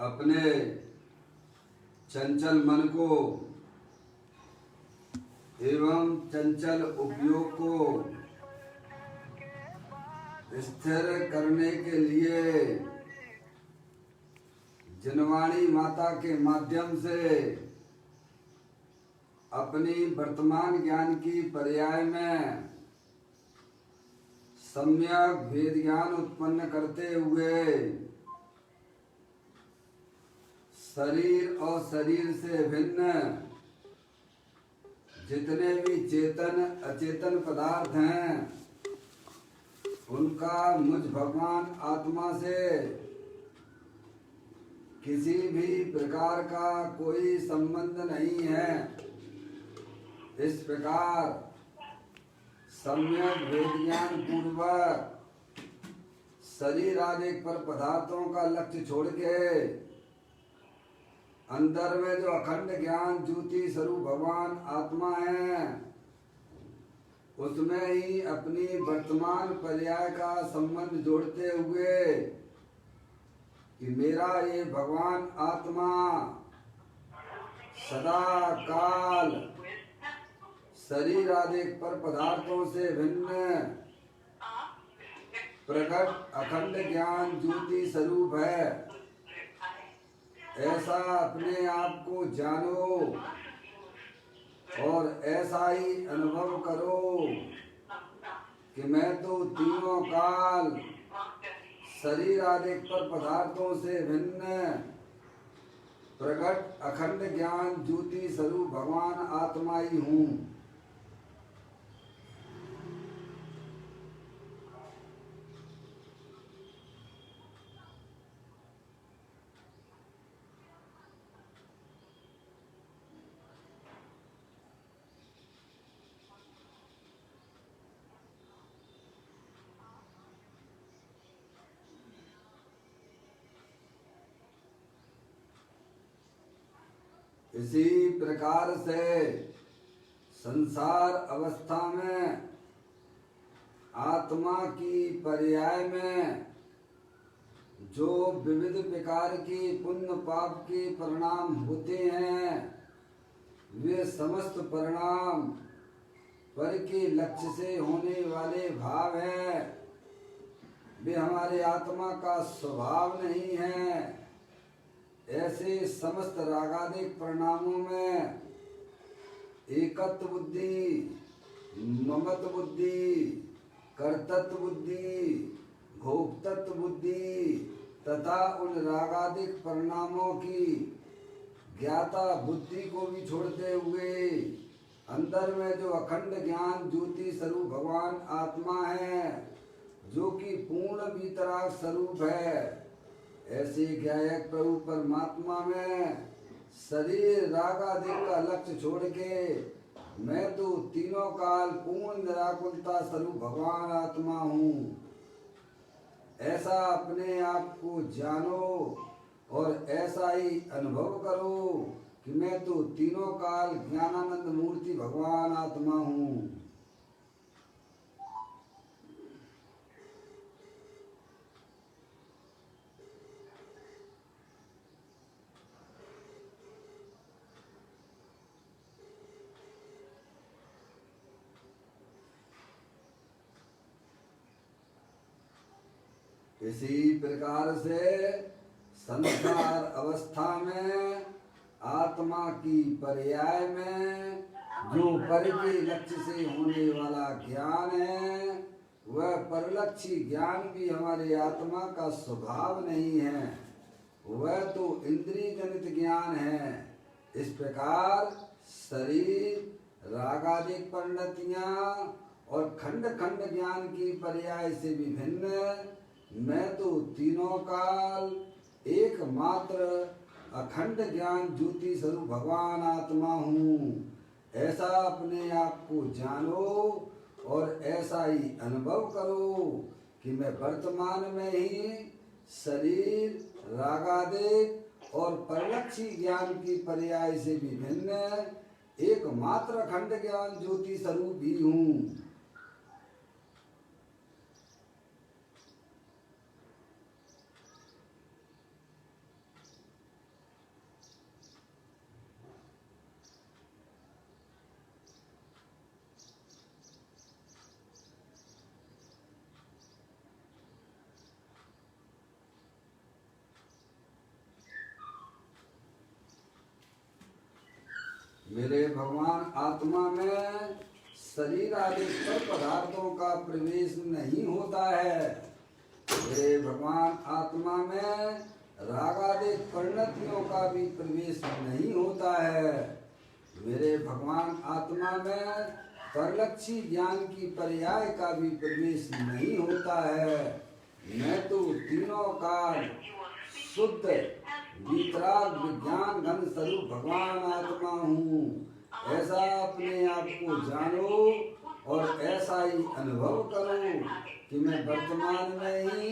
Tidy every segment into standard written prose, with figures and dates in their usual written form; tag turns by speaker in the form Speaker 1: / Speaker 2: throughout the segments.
Speaker 1: अपने चंचल मन को एवं चंचल उपयोग को स्थिर करने के लिए जनवाणी माता के माध्यम से अपनी वर्तमान ज्ञान की पर्याय में सम्यक वेद ज्ञान उत्पन्न करते हुए शरीर और शरीर से भिन्न जितने भी चेतन अचेतन पदार्थ हैं उनका मुझ भगवान आत्मा से किसी भी प्रकार का कोई संबंध नहीं है। इस प्रकार सम्यक वेद ज्ञान पूर्वक शरीर आदि पर पदार्थों का लक्ष्य छोड़ के अंदर में जो अखंड ज्ञान ज्योति स्वरूप भगवान आत्मा है उसमें ही अपनी वर्तमान पर्याय का संबंध जोड़ते हुए कि मेरा ये भगवान आत्मा सदा काल शरीर आदि पर पदार्थों से भिन्न प्रकट अखंड ज्ञान ज्योति स्वरूप है। ऐसा अपने आप को जानो और ऐसा ही अनुभव करो कि मैं तो तीनों काल शरीर आदि पर पदार्थों से भिन्न प्रकट अखंड ज्ञान ज्योति स्वरूप भगवान आत्मा ही हूँ। इसी प्रकार से संसार अवस्था में आत्मा की पर्याय में जो विविध प्रकार की पुण्य पाप के परिणाम होते हैं वे समस्त परिणाम पर के लक्ष्य से होने वाले भाव हैं। वे हमारे आत्मा का स्वभाव नहीं है। ऐसे समस्त रागादिक परिणामों में एकत्व बुद्धि, ममत बुद्धि, कर्तृत्व बुद्धि, भोक्तृत्व बुद्धि तथा उन रागादिक परिणामों की ज्ञाता बुद्धि को भी छोड़ते हुए अंदर में जो अखंड ज्ञान ज्योति स्वरूप भगवान आत्मा है जो कि पूर्ण वीतराग स्वरूप है। ऐसे ज्ञायक प्रभु परमात्मा में शरीर राग आदि का लक्ष्य छोड़ के मैं तो तीनों काल पूर्ण निराकुलता स्वरूप भगवान आत्मा हूँ। ऐसा अपने आप को जानो और ऐसा ही अनुभव करो कि मैं तो तीनों काल ज्ञानानंद मूर्ति भगवान आत्मा हूँ। इसी प्रकार से संसार अवस्था में आत्मा की पर्याय में जो पर के लक्ष्य से होने वाला ज्ञान है वह परलक्षी ज्ञान भी हमारे आत्मा का स्वभाव नहीं है। वह तो इंद्रिय जनित ज्ञान है। इस प्रकार शरीर रागादिक परिणतियां और खंड खंड ज्ञान की पर्याय से भी भिन्न मैं तो तीनों काल एकमात्र अखंड ज्ञान ज्योति स्वरूप भगवान आत्मा हूँ। ऐसा अपने आप को जानो और ऐसा ही अनुभव करो कि मैं वर्तमान में ही शरीर रागादिक और परलक्षी ज्ञान की पर्याय से भी भिन्न एकमात्र अखंड ज्ञान ज्योति स्वरूप ही हूँ। मेरे भगवान आत्मा में शरीर आदि पर पदार्थों का प्रवेश नहीं होता है। मेरे भगवान आत्मा में राग आदि परिणतियों का भी प्रवेश नहीं होता है। मेरे भगवान आत्मा में परलक्षी ज्ञान की पर्याय का भी प्रवेश नहीं होता है। मैं तो तीनों काल शुद्ध वितराग विज्ञान घन स्वरूप भगवान आत्मा हूँ। ऐसा अपने आप को जानो और ऐसा ही अनुभव करो कि मैं वर्तमान में ही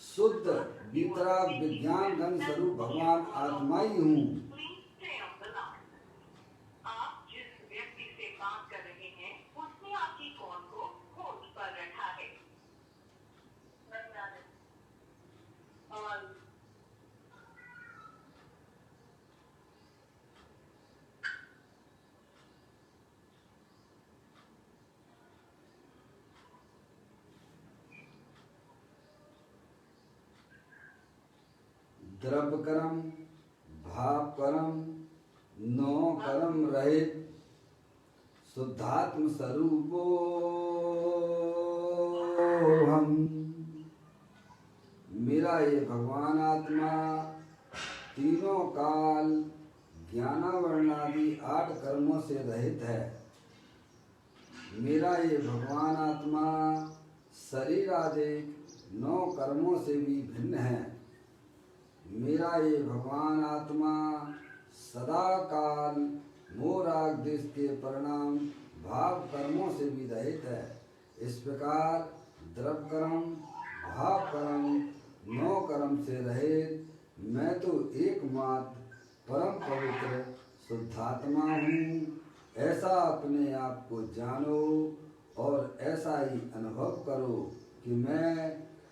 Speaker 1: शुद्ध वितराग विज्ञान घन स्वरूप भगवान आत्मा ही हूँ।
Speaker 2: आप जिस व्यक्ति से बात कर रहे हैं उसने आपकी कॉल को होल्ड पर रखा है। और
Speaker 1: द्रव्य कर्म भाव कर्म नो कर्म रहित शुद्धात्म स्वरूपो हम। मेरा ये भगवान आत्मा तीनों काल ज्ञानावरणादि 8 कर्मों से रहित है। मेरा ये भगवान आत्मा शरीर आदि 9 कर्मों से भी भिन्न है। मेरा ये भगवान आत्मा सदा काल मोह राग देश के परिणाम भाव कर्मों से भी रहित है। इस प्रकार द्रव्य कर्म भाव कर्म 9 कर्म से रहित मैं तो एकमात्र परम पवित्र शुद्धात्मा हूँ। ऐसा अपने आप को जानो और ऐसा ही अनुभव करो कि मैं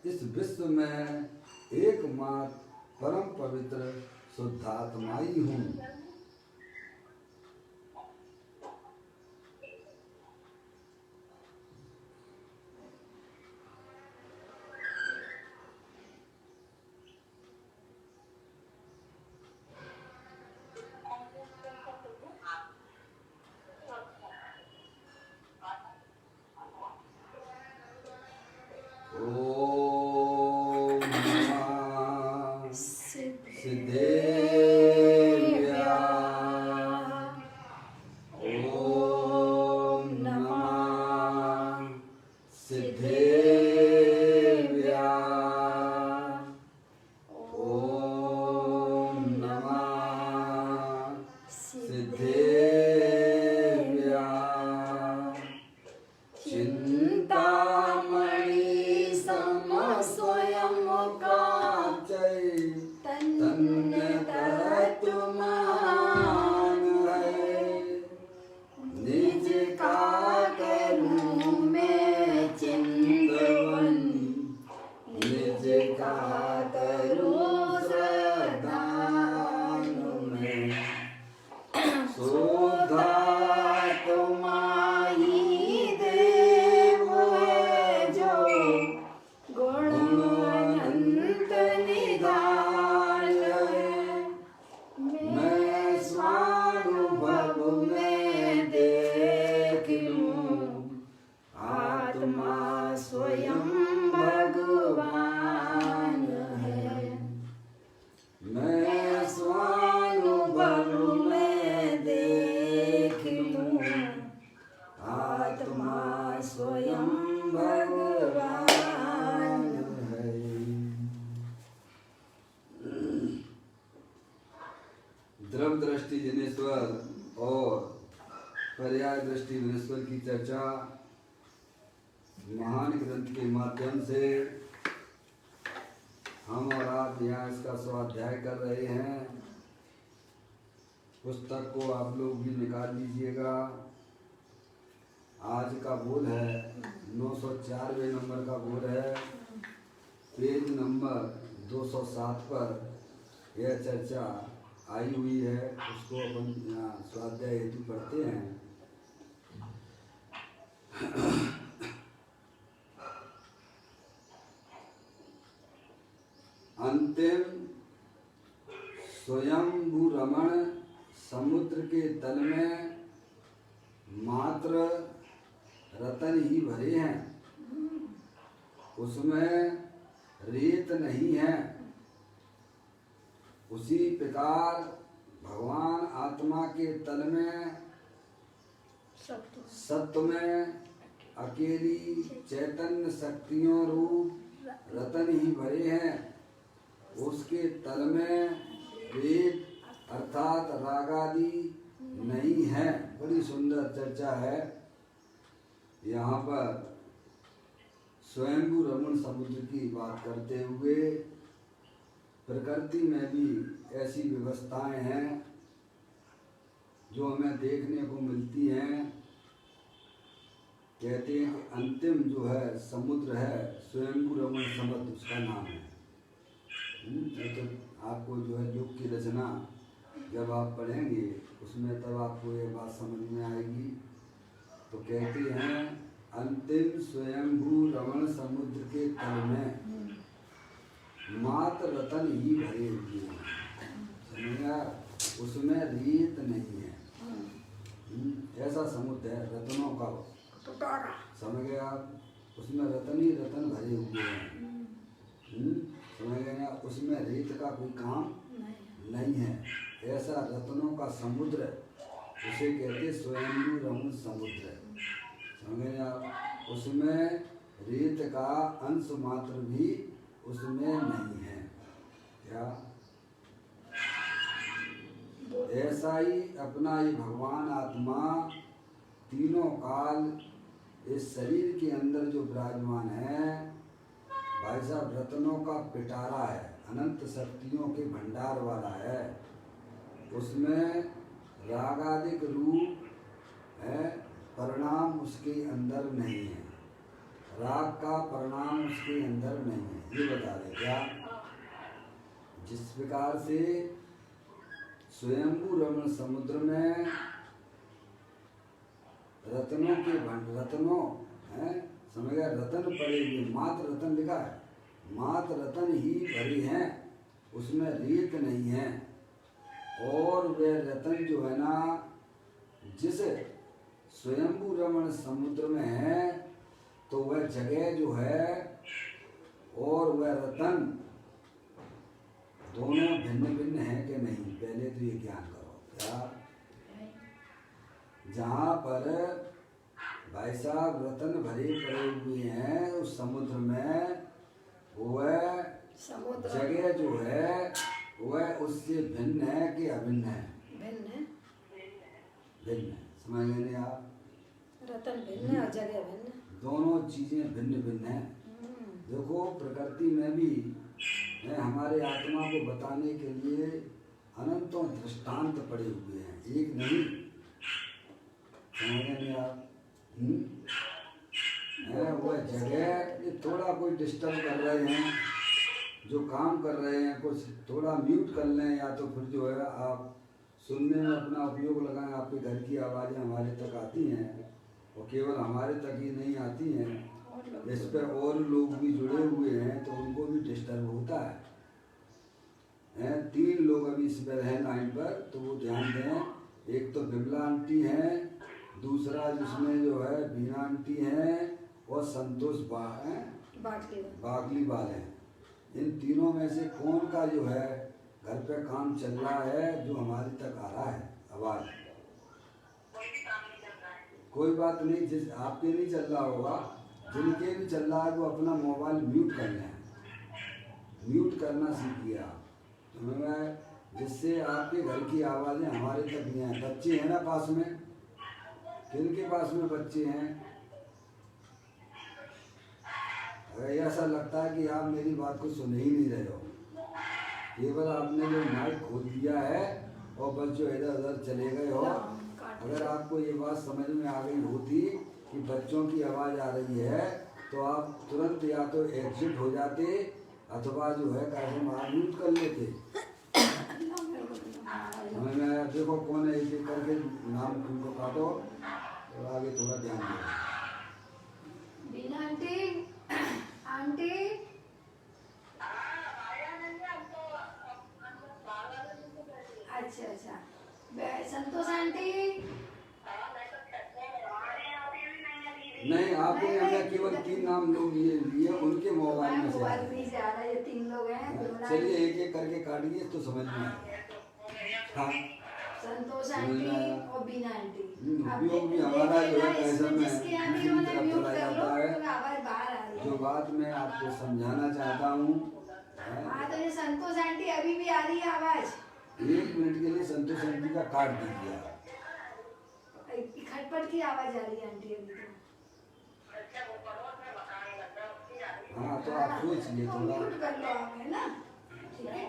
Speaker 1: इस विश्व में एकमात्र परम पवित्र शुद्धात्मा ही हूँ। द्रव्य दृष्टि जनेश्वर और पर्याय दृष्टि जनेश्वर की चर्चा महान ग्रंथ के माध्यम से हम और आप यहाँ इसका स्वाध्याय कर रहे हैं। पुस्तक को आप लोग भी निकाल लीजिएगा। आज का बोध है 904वें नंबर का बोध है, पेज नंबर 207 पर यह चर्चा आई हुई है। उसको अपन स्वाध्याय हेतु पढ़ते हैं। अंतिम स्वयंभू रमण समुद्र के तल में मात्र रतन ही भरे हैं, उसमें रेत नहीं है। उसी प्रकार भगवान आत्मा के तल में सत्व में अकेली चैतन्य शक्तियों रूप रतन ही भरे हैं। उसके तल में रेत अर्थात रागादि नहीं है। बड़ी सुंदर चर्चा है। यहाँ पर स्वयंभू रमण समुद्र की बात करते हुए प्रकृति में भी ऐसी व्यवस्थाएं हैं जो हमें देखने को मिलती हैं। कहते हैं कि अंतिम जो है समुद्र है स्वयंभू रमण समुद्र, उसका नाम है। तो आपको जो है योग की रचना जब आप पढ़ेंगे उसमें तब आपको ये बात समझ में आएगी। तो कहते हैं अंतिम स्वयंभू रमण समुद्र के तल में मात्र रतन ही भरे हुए हैं। समझा? उसमें रेत नहीं है। ऐसा समुद्र है रत्नों का, समझ गए आप? उसमें रतन ही रतन भरे हुए हैं। समझ गए ना? उसमें रेत का कोई काम नहीं है। ऐसा रत्नों का समुद्र, उसे कहते स्वयंभू रमण समुद्र। समझ गए आप? उसमें रेत का अंश मात्र भी उसमें नहीं है। क्या? ऐसा ही अपना ये भगवान आत्मा तीनों काल इस शरीर के अंदर जो विराजमान है, भाई साहब रत्नों का पिटारा है, अनंत शक्तियों के भंडार वाला है। उसमें रागादिक रूप है, परिणाम उसके अंदर नहीं है। राग का परिणाम उसके अंदर नहीं है। ये बता रहे क्या? जिस प्रकार से स्वयंभू रमण समुद्र में रत्नों के रत्नों हैं, समझ गया? रतन पड़े हुए, मात्र रतन लिखा है, मात्र रतन ही भरे हैं, उसमें रेत नहीं है। और वे रतन जो है ना, जिस स्वयंभू रमण समुद्र में है, तो वह जगह जो है और वह रतन दोनों भिन्न भिन्न है कि नहीं, पहले तो ये ज्ञान करो। क्या? जहाँ पर भाई साहब रतन भरे पड़े हुए हैं उस समुद्र में, वह जगह जो है वह उससे भिन्न है कि अभिन्न है? भिन्न है। समझ गए आप?
Speaker 3: रतन भिन्न है और जगह भिन्न,
Speaker 1: दोनों चीजें भिन्न भिन्न हैं। देखो प्रकृति में भी है, हमारे आत्मा को बताने के लिए अनंतों दृष्टांत पड़े हुए हैं, एक नहीं। समझ गए आप? वह जगह ये थोड़ा कोई डिस्टर्ब कर रहे हैं, जो काम कर रहे हैं, कुछ थोड़ा म्यूट कर लें, या तो फिर जो है आप सुनने में अपना उपयोग लगाएं। आपके घर की आवाज़ें हमारे तक आती हैं, और केवल हमारे तक ही नहीं आती हैं, इस पर और लोग भी जुड़े हुए हैं तो उनको भी डिस्टर्ब होता है। 3 लोग अभी इस पर हैं लाइन पर, तो वो ध्यान दें। एक तो बिमला आंटी हैं, दूसरा जिसमें जो है बीना आंटी हैं, और संतोष बागली बाल हैं। इन तीनों में से कौन का जो है घर पे काम चल रहा है जो हमारे तक आ रहा है आवाज़? कोई बात नहीं, जिस आपके नहीं चल रहा होगा, जिनके भी चल रहा है वो अपना मोबाइल म्यूट कर लें। म्यूट करना सीखिए आप, तो जिससे आपके घर की आवाज़ें हमारे तक नहीं आए। बच्चे हैं ना पास में? किनके पास में बच्चे हैं? अगर ऐसा लगता है कि आप मेरी बात को सुन ही नहीं रहे हो, केवल आपने जो माइक खोल दिया है और बस जो इधर उधर चले गए हो। अगर आपको ये बात समझ में आ गई होती कि बच्चों की आवाज़ आ रही है, तो आप तुरंत या तो एग्जिट हो जाते, अथवा जो है कार्यक्रम आप म्यूट कर लेते। हमें देखो कौन है, एक एक करके नाम उनको काटो और आगे थोड़ा ध्यान दो।
Speaker 3: बीना आंटी, आंटी अच्छा, संतोष आंटी
Speaker 1: नहीं, आपने
Speaker 3: नहीं,
Speaker 1: हमने
Speaker 3: नहीं।
Speaker 1: केवल 3 नाम लोग लिए उनके मोबाइल में से
Speaker 3: मोबाइल में से आ रहा है, ये 3 लोग हैं विमला
Speaker 1: चलिए एक एक करके काटिए तो समझ में आएगा। हाँ,
Speaker 3: संतोष आंटी और बीना आंटी
Speaker 1: उपयोग भी हमारा जो है कैसे में
Speaker 3: जिसके यहाँ भी
Speaker 1: दूसरी
Speaker 3: मैंने
Speaker 1: तरफ
Speaker 3: म्यूट
Speaker 1: चला
Speaker 3: कर लो
Speaker 1: जाता है।
Speaker 3: तो आवाज बाहर आ रही
Speaker 1: जो
Speaker 3: है।
Speaker 1: बात मैं आपको समझाना चाहता हूँ,
Speaker 3: हाँ तो ये संतोष आंटी अभी भी आ रही है आवाज।
Speaker 1: 1 मिनट के लिए संतोष आंटी का काट दीजिए आप।
Speaker 3: खटपट की आवाज आ रही है आंटी अभी तो।
Speaker 1: हाँ तो आप सोचिए
Speaker 3: तो
Speaker 1: थोड़ा।
Speaker 3: म्यूट कर लो आप, है ना, ठीक है।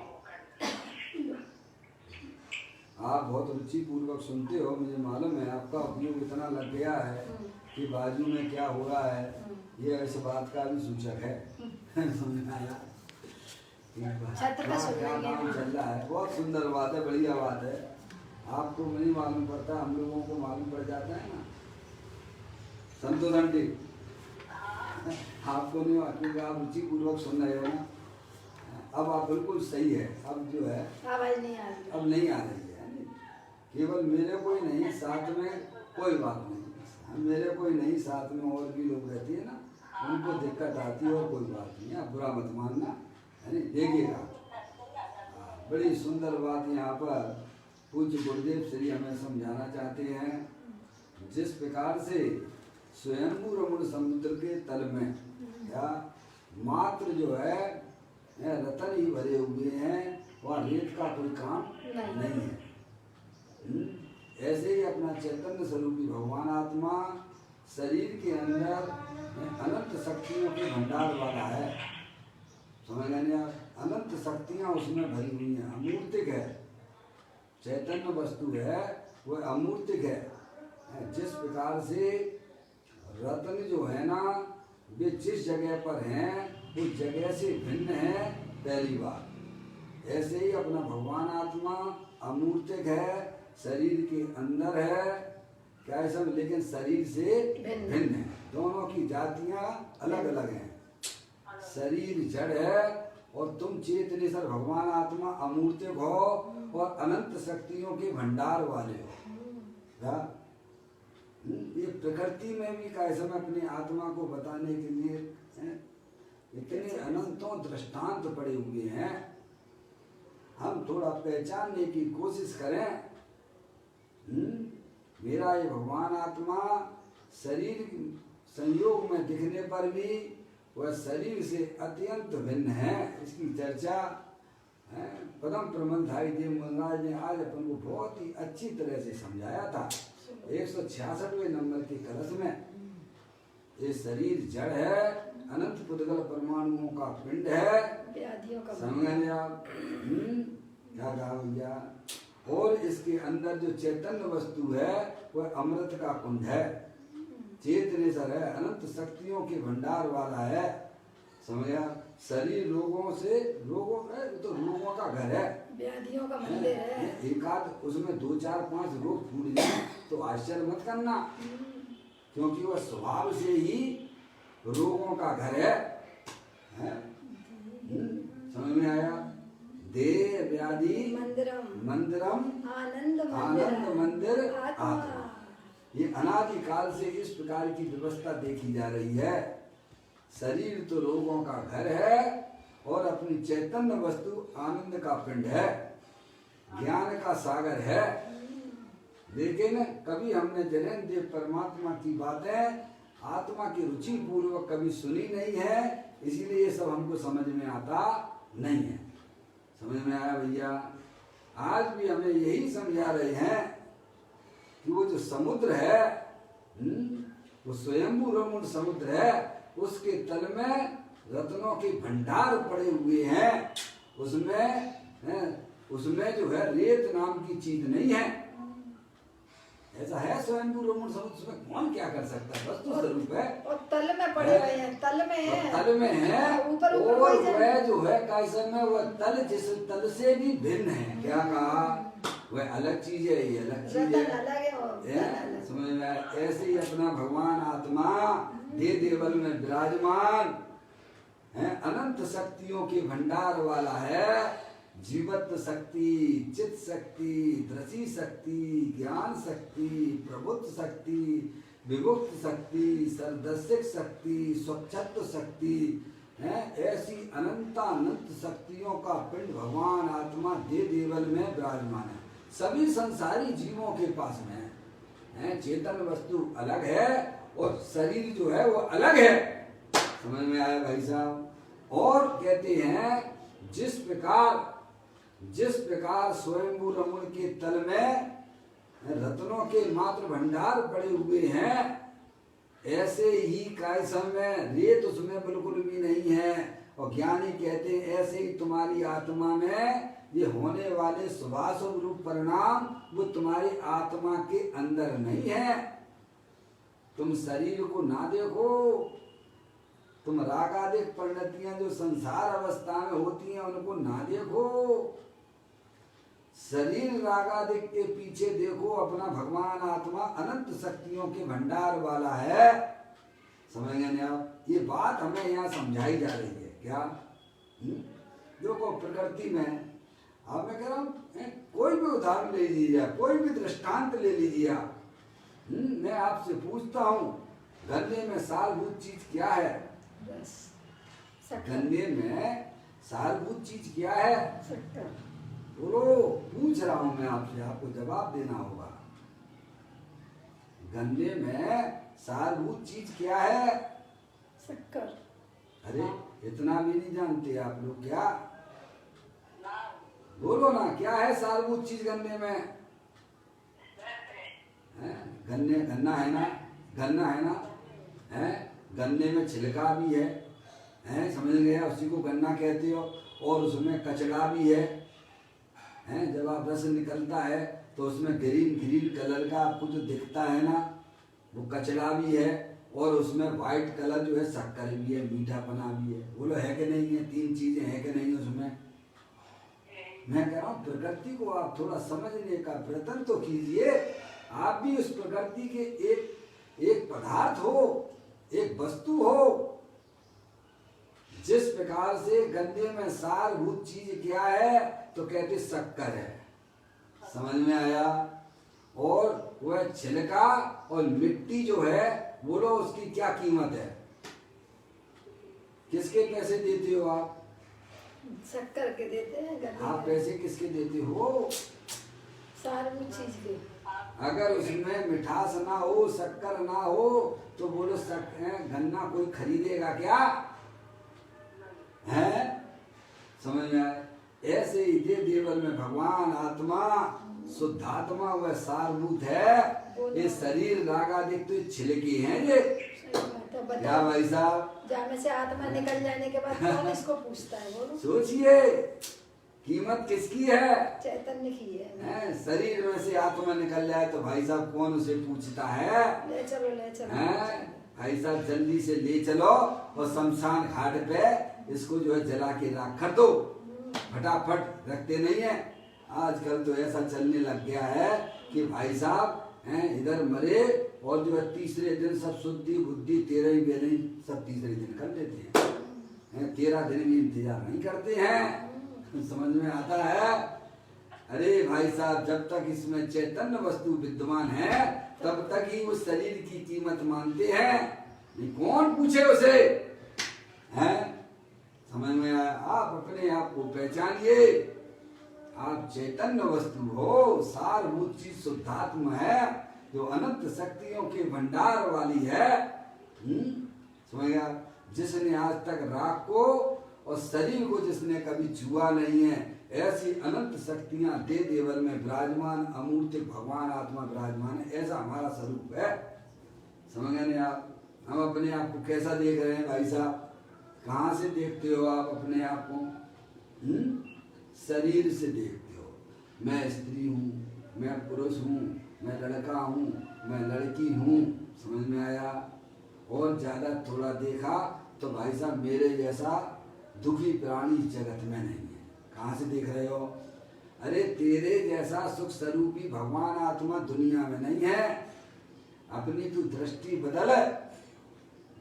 Speaker 1: आप बहुत रुचि पूर्वक सुनते हो, मुझे मालूम है। आपका उपयोग इतना लग गया है कि बाजू में क्या हो रहा है ये इस बात का भी सूचक है। समझ में आया?
Speaker 3: छत पे
Speaker 1: हाँ,
Speaker 3: सुन
Speaker 1: क्या
Speaker 3: रही है।
Speaker 1: काम चल रहा है, बहुत सुंदर बात है, बढ़िया बात है। आपको नहीं मालूम पड़ता, हम लोगों को मालूम पड़ जाता है ना। संतोष आंटी आपको नहीं मालूम क्योंकि आप रुचि पूर्वक सुन रहे हो ना। अब आप बिल्कुल सही है। अब जो है
Speaker 3: आवाज नहीं आ रही।
Speaker 1: अब नहीं आ रही है। केवल मेरे को ही नहीं, साथ में कोई बात नहीं, मेरे को ही नहीं, साथ में और भी लोग रहती है ना, उनको दिक्कत आती है और कोई बात नहीं है, आप बुरा मत मानना, है नहीं। देखिएगा बड़ी सुंदर बात यहाँ पर पूज्य गुरुदेव श्री हमें समझाना चाहते हैं। जिस प्रकार से स्वयंभू रमण समुद्र के तल में या मात्र जो है रतन ही भरे हुए हैं, वहाँ रेत का कोई काम नहीं है। ऐसे ही अपना चैतन्य स्वरूपी भगवान आत्मा शरीर के अंदर अनंत शक्तियों के भंडार वाला है। समझ लेंगे आप, अनंत शक्तियाँ उसमें भरी हुई हैं, अमूर्तिक है। चैतन्य वस्तु है वह अमूर्तिक है। जिस प्रकार से रत्न जो है ना, वे जिस जगह पर हैं उस जगह से भिन्न है, पहली बात। ऐसे ही अपना भगवान आत्मा अमूर्तिक है, शरीर के अंदर है, क्या है सब, लेकिन शरीर से भिन्न है। दोनों की जातियां अलग अलग हैं। शरीर जड़ है और तुम चेतनेश्वर भगवान आत्मा अमूर्तिक हो और अनंत शक्तियों के भंडार वाले हो। क्या ये प्रकृति में भी कैसे में अपनी आत्मा को बताने के लिए इतने अनंतों दृष्टांत पड़े हुए हैं। हम थोड़ा पहचानने की कोशिश करें। मेरा ये भगवान आत्मा शरीर संयोग में दिखने पर भी वह शरीर से अत्यंत भिन्न है। इसकी चर्चा पदम प्रबंधाई देव महाराज ने आज अपन को बहुत ही अच्छी तरह से समझाया था 166वें नंबर के कलश में। ये शरीर जड़ है, अनंत पुद्गल परमाणुओं का पिंड है, समझ आप क्या कहा भैया। और इसके अंदर जो चैतन्य वस्तु है वह अमृत का कुंड है, चेतनेश्वर है, अनंत शक्तियों के भंडार वाला है। समझा। शरीर रोगों से रोगों है तो रोगों का घर है,
Speaker 3: व्याधियों का मंदिर है।
Speaker 1: एक आध उसमें 2 4 5 रोग फूट जाए तो आश्चर्य मत करना, क्योंकि वह स्वभाव से ही रोगों का घर है। समझ में आया। देह व्याधि मंदिरम आनंद मंदिर आत्मा। ये अनादिकाल से इस प्रकार की व्यवस्था देखी जा रही है। शरीर तो रोगों का घर है और अपनी चैतन्य वस्तु आनंद का पिंड है, ज्ञान का सागर है। लेकिन कभी हमने जैन देव परमात्मा की बातें आत्मा की रुचि पूर्वक कभी सुनी नहीं है, इसीलिए ये सब हमको समझ में आता नहीं है। समझ में आया भैया। आज भी हमें यही समझा रहे हैं कि वो जो समुद्र है वो स्वयंभू रमण समुद्र है, उसके तल में रत्नों के भंडार पड़े हुए हैं। उसमें जो है रेत नाम की चीज नहीं है। ऐसा है स्वयंभू रमण समुद्र, उसमें कौन क्या कर सकता है, वस्तु स्वरूप है।
Speaker 3: और तल में पड़े हुए हैं, तल में है,
Speaker 1: तल में है।
Speaker 3: ऊपर
Speaker 1: और वह जो है कैसे में वह तल जिस तल से भी भिन्न है। क्या कहा, वह अलग चीज है, ये अलग चीज है। समझ में आया। ऐसे ही अपना भगवान आत्मा दे देवल में विराजमान है, अनंत शक्तियों के भंडार वाला है, जीवत्व शक्ति, चित शक्ति, दृष्टि शक्ति, ज्ञान शक्ति, प्रभुत्व शक्ति, विमुक्त शक्ति, सर्वदर्शक शक्ति, स्वच्छत्व शक्ति है। ऐसी अनंत शक्तियों का पिंड भगवान आत्मा दे देवल में विराजमान है। सभी संसारी जीवों के पास में है। चेतन वस्तु अलग है और शरीर जो है वो अलग है। समझ में आया भाई साहब? और कहते हैं जिस प्रकार स्वयंभू रमण के तल में रत्नों के मात्र भंडार पड़े हुए हैं, ऐसे ही कायसम में रेत उसमें बिल्कुल भी नहीं है। और ज्ञानी कहते हैं ऐसे ही तुम्हारी आत्मा में ये होने वाले शुभाशुभ रूप परिणाम वो तुम्हारी आत्मा के अंदर नहीं है। तुम शरीर को ना देखो, तुम रागादिक परिणतियां जो संसार अवस्था में होती हैं उनको ना देखो। शरीर रागादिक के पीछे देखो, अपना भगवान आत्मा अनंत शक्तियों के भंडार वाला है। समझ गए ना आप? ये बात हमें यहाँ समझाई जा रही है। क्या देखो प्रकृति में अब मैं कह रहा हूँ, कोई भी उदाहरण ले लीजिए, कोई भी दृष्टांत ले लीजिए आप। मैं आपसे पूछता हूँ, गन्ने में सारभूत चीज क्या है? गन्ने में सारभूत चीज क्या है? बोलो, पूछ रहा हूं मैं आपसे, आपको जवाब देना होगा। गन्ने में सारभूत चीज क्या है?
Speaker 3: शक्कर।
Speaker 1: अरे इतना भी नहीं जानते आप लोग क्या? बोलो ना, क्या है सारभूत चीज गन्ने में? गन्ने गन्ना है ना, गन्ना है ना, है? गन्ने में छिलका भी है, समझ गए? उसी को गन्ना कहते हो। और उसमें कचड़ा भी है, जब आप रस निकलता है तो उसमें ग्रीन कलर का आपको जो दिखता है ना, वो कचड़ा भी है। और उसमें व्हाइट कलर जो है शक्कर भी है, मीठापना भी है। बोलो है कि नहीं है? तीन चीजें है कि नहीं उसमें? मैं कह रहा हूँ प्रकृति को आप थोड़ा समझने का प्रयत्न तो कीजिए। आप भी उस प्रकृति के एक पदार्थ हो, एक वस्तु हो। जिस प्रकार से गन्ने में सारभूत चीज क्या है तो कहते शक्कर है। समझ में आया? और वह छिलका और मिट्टी जो है, बोलो उसकी क्या कीमत है? किसके पैसे देते हो आप?
Speaker 3: शक्कर के देते हैं।
Speaker 1: आप पैसे किसके देते हो?
Speaker 3: सारभूत चीज के।
Speaker 1: अगर उसमें मिठास ना हो, शक्कर ना हो तो बोलो गन्ना कोई खरीदेगा क्या? है? समझ में आया? ऐसे ही दे देवल में भगवान आत्मा शुद्धात्मा वह सारभूत है। ये शरीर रागादिक तो छिलके हैं ये। क्या भाई साहब?
Speaker 3: जामे से आत्मा निकल जाने के बाद कौन इसको पूछता है? बोलो,
Speaker 1: सोचिए कीमत किसकी है?
Speaker 3: चैतन्य की है।
Speaker 1: शरीर में से आत्मा निकल जाए तो भाई साहब कौन उसे पूछता है?
Speaker 3: ले चलो
Speaker 1: भाई साहब जल्दी से ले चलो और शमशान घाट पे इसको जो है जला के राख कर दो। फटाफट रखते नहीं है। आजकल तो ऐसा चलने लग गया है कि भाई साहब इधर मरे और जो है तीसरे दिन सब शुद्धि बुद्धि 13 बेली सब तीसरे दिन कर लेते हैं। 13 दिन भी इंतजार नहीं करते हैं। समझ में आता है? अरे भाई साहब जब तक इसमें चैतन्य वस्तु विद्यमान है तब तक ही उस शरीर की कीमत मानते हैं। कौन पूछे उसे? हैं? समझ में आया? आप अपने आप को पहचानिए। आप चैतन्य वस्तु हो, सारभूत चीज शुद्धात्मा है जो अनंत शक्तियों के भंडार वाली है। समझ गया? जिसने आज तक राख को और शरीर को जिसने कभी छुआ नहीं है, ऐसी अनंत शक्तियां दे देवल में विराजमान अमूर्त भगवान आत्मा विराजमान है। ऐसा हमारा स्वरूप है। समझ गए ना आप? हम अपने आप को कैसा देख रहे हैं भाई साहब? कहाँ से देखते हो आप अपने आप को? शरीर से देखते हो। मैं स्त्री हूँ, मैं पुरुष हूँ, मैं लड़का हूँ, मैं लड़की हूँ। समझ में आया? और ज्यादा थोड़ा देखा तो भाई साहब मेरे जैसा दुखी प्राणी जगत में नहीं है। कहाँ से देख रहे हो? अरे तेरे जैसा सुख स्वरूपी भगवान आत्मा दुनिया में नहीं है। अपनी तू दृष्टि बदल,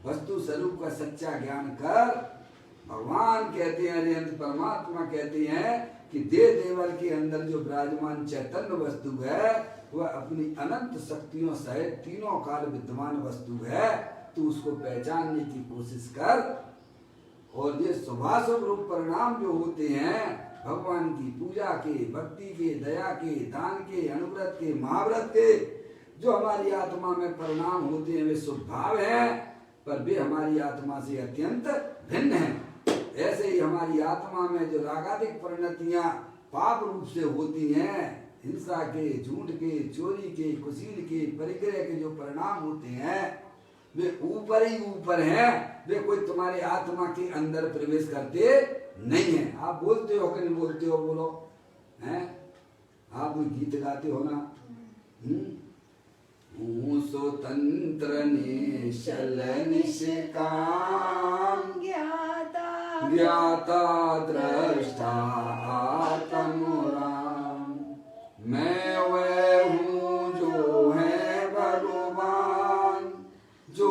Speaker 1: वस्तु स्वरूप का सच्चा ज्ञान कर। भगवान कहते हैं, अरे परमात्मा कहते हैं कि देह देवल के अंदर जो विराजमान चैतन्य वस्तु है वह अपनी अनंत शक्तियों सहित तीनों काल विद्यमान वस्तु है। तू उसको पहचानने की कोशिश कर। और ये शुभाशुभ रूप परिणाम जो होते हैं भगवान की पूजा के, भक्ति के, दया के, दान के, अनुव्रत के, महाव्रत के, जो हमारी आत्मा में परिणाम होते हैं वे शुभ भाव हैं, पर वे हमारी आत्मा से अत्यंत भिन्न हैं। ऐसे ही हमारी आत्मा में जो रागादिक परिणतियां पाप रूप से होती हैं, हिंसा के, झूठ के, चोरी के, कुशील के, परिग्रह के जो परिणाम होते हैं वे ऊपर ही ऊपर हैं, वे कोई तुम्हारे आत्मा के अंदर प्रवेश करते नहीं है। आप बोलते हो कि नहीं बोलते हो? बोलो हैं? आप गीत गाते हो ना? स्वतंत्र निश्चल निष्काम ज्ञाता दृष्टा आत्मराम, मैं वह हूँ जो है भगवान, जो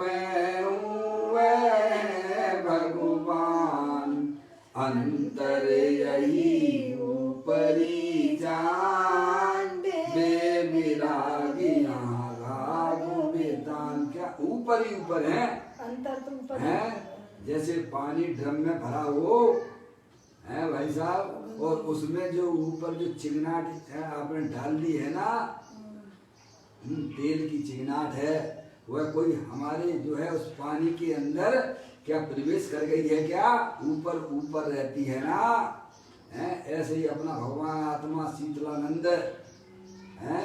Speaker 1: मैं हूँ वह है भगवान, अंतर यही ऊपरी जान, बेविरागियां रागो बेतान। क्या ऊपर ही ऊपर है?
Speaker 3: अंतर तो ऊपर
Speaker 1: है। जैसे पानी ड्रम में भरा हो है भाई साहब, और उसमें जो ऊपर जो चिकनाट आपने डाल दी है ना, तेल की चिकनाट है, वह कोई हमारे जो है उस पानी के अंदर क्या प्रवेश कर गई है? क्या ऊपर ऊपर रहती है ना? है ऐसे ही अपना भगवान आत्मा शीतलानंद है,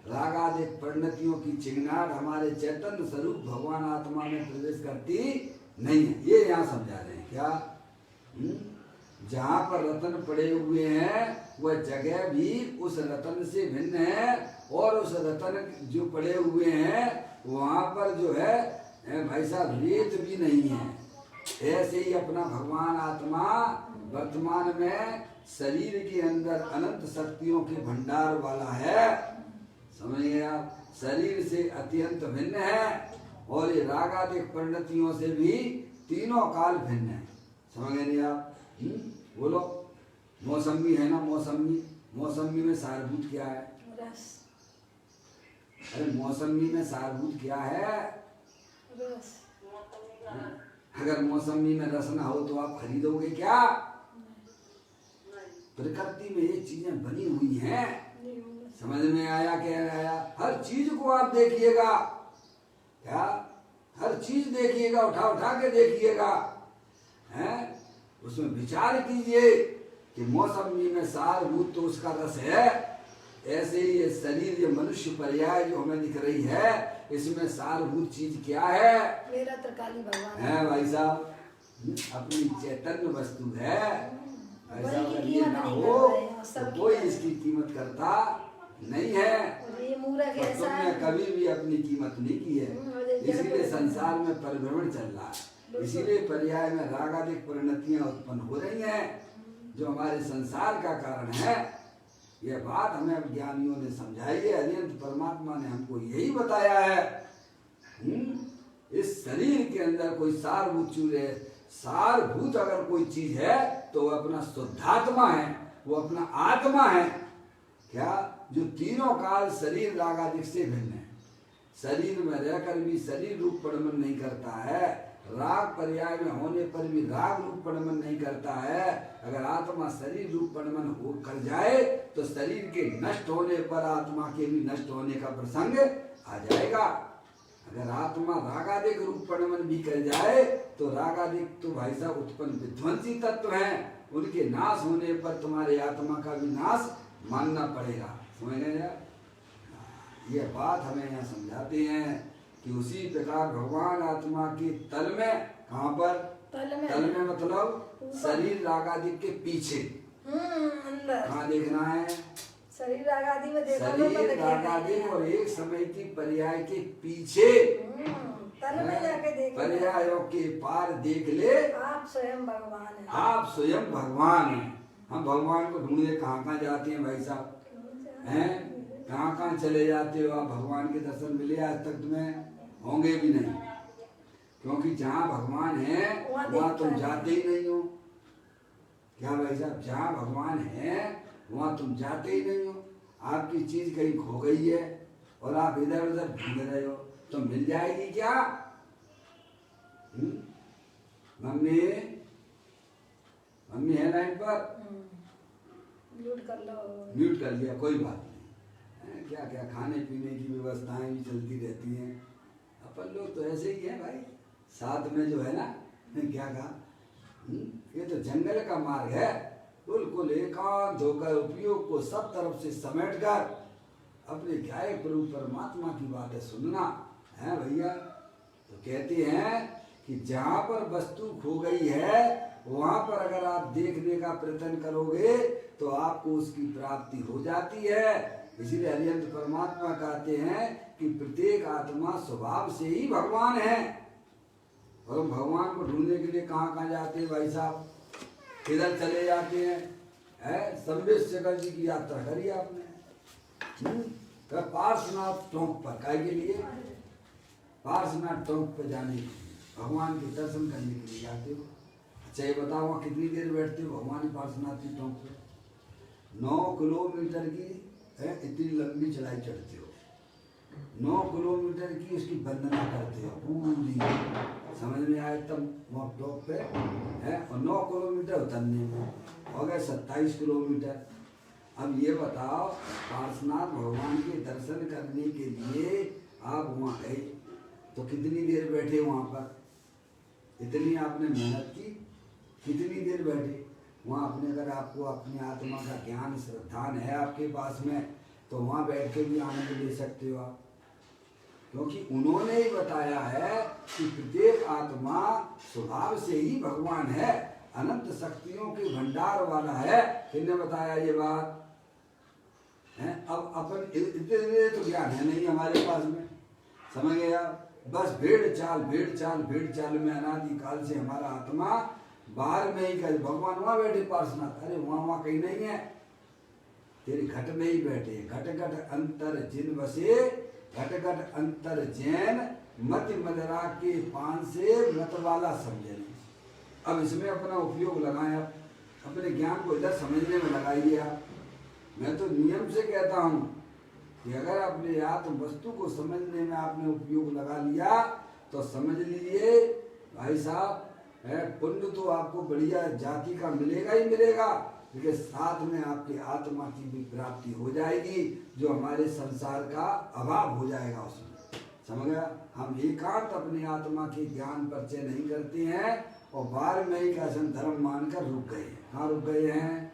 Speaker 1: रागादिक परिणतियों की चिकनाट हमारे चैतन्य स्वरूप भगवान आत्मा में प्रवेश करती नहीं है। ये यहाँ समझा रहे हैं क्या? जहाँ पर रतन पड़े हुए हैं वह जगह भी उस रतन से भिन्न है, और उस रतन जो पड़े हुए हैं वहाँ पर जो है भाई साहब रेत भी नहीं है। ऐसे ही अपना भगवान आत्मा वर्तमान में शरीर के अंदर अनंत शक्तियों के भंडार वाला है। समझ गए आप? शरीर से अत्यंत भिन्न है, और ये रागादिक परिणतियों से भी तीनों काल भिन्न है। समझ गए नहीं आप? बोलो। मौसमी है ना, मौसमी, मौसमी में सारभूत क्या है?
Speaker 3: रस।
Speaker 1: अरे मौसमी में सारभूत क्या है?
Speaker 3: रस।
Speaker 1: अगर मौसमी में रस ना हो तो आप खरीदोगे क्या? प्रकृति में ये चीजें बनी हुई हैं। समझ में आया? क्या आया? हर चीज को आप देखिएगा, क्या हर चीज देखिएगा, उठा उठा के देखिएगा, हैं? उसमें विचार कीजिए कि मौसमी में सारभूत तो उसका रस है। ऐसे ही ये शरीर, ये मनुष्य पर्याय जो हमें दिख रही है, इसमें सारभूत चीज क्या है?
Speaker 3: मेरा त्रिकाली भगवान
Speaker 1: है भाई साहब, अपनी चैतन्य वस्तु है। ऐसा अगर ये ना हो तो कोई इसकी कीमत करता नहीं है।
Speaker 3: ये मूर्ख
Speaker 1: और
Speaker 3: ऐसा
Speaker 1: तुमने कभी भी अपनी कीमत नहीं की है, इसीलिए संसार में परिभ्रमण चल रहा है। इसीलिए पर्याय में रागादिक परिणतियां उत्पन्न हो रही हैं, जो हमारे संसार का कारण है। यह बात हमें ज्ञानियों ने समझाई है, अनंत परमात्मा ने हमको यही बताया है। इस शरीर के अंदर कोई सारभूत चीज है, सारभूत अगर कोई चीज है तो वो अपना शुद्धात्मा है, वो अपना आत्मा है। क्या? जो तीनों काल शरीर रागादिक से भिन्न है, शरीर में रहकर भी शरीर रूप परिणमन नहीं करता है, राग पर्याय में होने पर भी राग रूप परिणमन नहीं करता है। अगर आत्मा शरीर रूप परिणमन हो कर जाए तो शरीर के नष्ट होने पर आत्मा के भी नष्ट होने का प्रसंग आ जाएगा। अगर आत्मा रागादिक रूप परिणमन भी कर जाए तो रागादिक तो भाई साहब उत्पन्न विध्वंसी तत्व हैं, उनके नाश होने पर तुम्हारे आत्मा का भी नाश मानना पड़ेगा। समझ गए? ये बात हमें यहाँ समझाते हैं कि उसी प्रकार भगवान आत्मा के तल में, कहाँ पर? तल में मतलब शरीर रागादिक के पीछे,
Speaker 3: अंदर।
Speaker 1: कहाँ देखना है?
Speaker 3: शरीर रागादि में देखो,
Speaker 1: शरीर रागादिक और एक समय की पर्याय के पीछे,
Speaker 3: तल में जाके देखो,
Speaker 1: पर्यायों के पार देख ले।
Speaker 3: आप स्वयं भगवान हैं।
Speaker 1: आप स्वयं भगवान हैं। हम भगवान को ढूंढने कहाँ कहाँ जाते हैं भाई साहब? हैं? कहाँ कहाँ चले जाते हो आप? भगवान के दर्शन मिले आज तक तुम्हें? होंगे भी नहीं, क्योंकि जहाँ भगवान है वहाँ तुम जाते ही नहीं हो। क्या भाई साहब, जहाँ भगवान है वहाँ तुम जाते ही नहीं हो। आपकी चीज कहीं खो गई है और आप इधर उधर ढूंढ रहे हो, तो मिल जाएगी क्या? मम्मी, मम्मी है लाइन पर?
Speaker 3: म्यूट कर लो।
Speaker 1: म्यूट कर लिया, कोई बात नहीं। क्या क्या खाने पीने की व्यवस्थाएं भी चलती रहती हैं। अपन लोग तो ऐसे ही हैं भाई, साथ में जो है ना, क्या कहा, ये तो जंगल का मार्ग है, बिल्कुल एकांत होकर उपयोग को सब तरफ से समेटकर अपने ध्याय प्रभु परमात्मा की बातें सुनना है भैया। तो कहते हैं कि जहाँ पर वस्तु खो गई है वहाँ पर अगर आप देखने का प्रयत्न करोगे तो आपको उसकी प्राप्ति हो जाती है। इसीलिए हरिहंस परमात्मा कहते हैं कि प्रत्येक आत्मा स्वभाव से ही भगवान है। और हम भगवान को ढूंढने के लिए कहाँ कहाँ जाते हैं भाई साहब, किधर चले जाते हैं? सर्वेश्वर जी की यात्रा करी आपने, पार्श्वनाथ टोंक पर, काय के लिए? पार्श्वनाथ टोंक पर जाने के लिए, भगवान के दर्शन करने के लिए जाते हो। अच्छा ये बताओ वहाँ कितनी देर बैठते हो भगवान पार्श्वनाथ की टोंक पे? 9 किलोमीटर की है, इतनी लंबी चढ़ाई चढ़ते हो, 9 किलोमीटर की उसकी वंदना करते हो पूरी, समझ में आए तब वहाँ टॉप पे है। और 9 किलोमीटर उतरने में हो गए 27 किलोमीटर। अब ये बताओ, पार्श्वनाथ भगवान के दर्शन करने के लिए आप वहाँ गए तो कितनी देर बैठे वहाँ पर? इतनी आपने मेहनत की, कितनी देर बैठे वहाँ? अपने अगर आपको अपनी आत्मा का ज्ञान श्रद्धान है आपके पास में, तो वहाँ बैठ के भी आनंद ले सकते हो आप, क्योंकि उन्होंने ही बताया है कि प्रत्येक आत्मा स्वभाव से ही भगवान है, अनंत शक्तियों के भंडार वाला है। किसने बताया ये बात है? अब अपन इतने तो ज्ञान है नहीं हमारे पास में, समझ गए आप? बस भेड़ चाल भेड़ चाल भेड़ चाल में अनादि काल से हमारा आत्मा बाहर में ही कर, भगवान वहाँ बैठे पार्श्वनाथ, अरे वहाँ कहीं नहीं है, तेरे घट में ही बैठे। घट घट अंतर जिन बसे, घट घट अंतर जैन, मत मदरा के पान से मत वाला समझे। अब इसमें अपना उपयोग लगाएं, आप अपने ज्ञान को इधर समझने में लगाइए आप। मैं तो नियम से कहता हूँ कि अगर अपने आत्म वस्तु को समझने में आपने उपयोग लगा लिया तो समझ लीजिए भाई साहब, पुण्य तो आपको बढ़िया जाति का मिलेगा ही मिलेगा, लेकिन साथ में आपकी आत्मा की भी प्राप्ति हो जाएगी, जो हमारे संसार का अभाव हो जाएगा उसमें, समझ गया? हम एकांत अपनी आत्मा के ज्ञान परिचय नहीं करते हैं और बाहर में ही कैसन धर्म मानकर रुक गए। कहाँ रुक गए हैं?